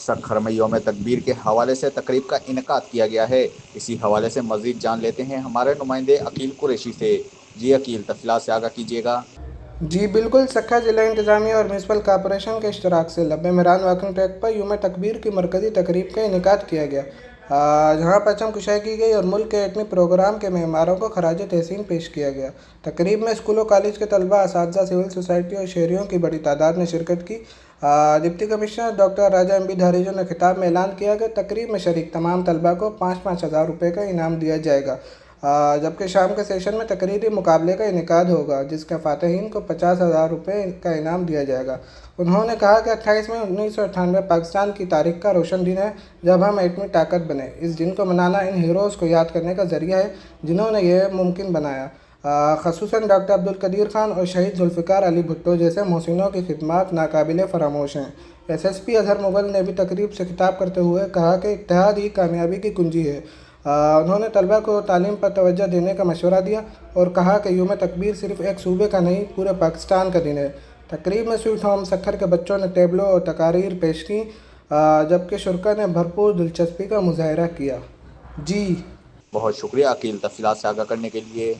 سکھر میں یوم تکبیر کے حوالے سے تقریب کا انعقاد کیا گیا ہے۔ اسی حوالے سے مزید جان لیتے ہیں ہمارے نمائندے عقیل قریشی سے۔ جی عقیل، تفصیلات سے آگاہ کیجیے گا۔ جی بالکل، سکھر ضلع انتظامیہ اور میونسپل کارپوریشن کے اشتراک سے لبے میران واکنگ ٹریک پر یوم تکبیر کی مرکزی تقریب کا انعقاد کیا گیا، جہاں پرچم کشائی کی گئی اور ملک کے ایٹمی پروگرام کے معماروں کو خراج تحسین پیش کیا گیا۔ تقریب میں اسکول و کالج کے طلباء، اساتذہ، سول سوسائٹی اور شہریوں کی بڑی تعداد نے شرکت کی۔ ڈپٹی کمشنر ڈاکٹر راجا ایم بی دھاریجو نے خطاب میں اعلان کیا کہ تقریب میں شریک تمام طلباء کو 5,000 روپے کا انعام دیا جائے گا، جبکہ شام کے سیشن میں تقریری مقابلے کا انعقاد ہوگا جس کے فاتحین کو 50,000 روپے کا انعام دیا جائے گا۔ انہوں نے کہا کہ 28 مئی 1998 پاکستان کی تاریخ کا روشن دن ہے جب ہم ایٹمی طاقت بنے۔ اس دن کو منانا ان ہیروز کو یاد کرنے کا ذریعہ ہے جنہوں نے یہ ممکن بنایا، خصوصاً ڈاکٹر عبدالقدیر خان اور شہید ذوالفقار علی بھٹو جیسے محسنوں کی خدمات ناقابل فراموش ہیں۔ S S P Azhar Mughal نے بھی تقریب سے خطاب کرتے ہوئے کہا کہ اتحاد ہی کامیابی کی کنجی ہے۔ انہوں نے طلباء کو تعلیم پر توجہ دینے کا مشورہ دیا اور کہا کہ یوم تکبیر صرف ایک صوبے کا نہیں، پورے پاکستان کا دن ہے۔ تقریب میں سویٹ ہوم سکھر کے بچوں نے ٹیبلو اور تقاریر پیش کیں، جبکہ شرکاء نے بھرپور دلچسپی کا مظاہرہ کیا۔ جی بہت شکریہ عقیل، تفصیلات سے آگاہ کرنے کے لیے۔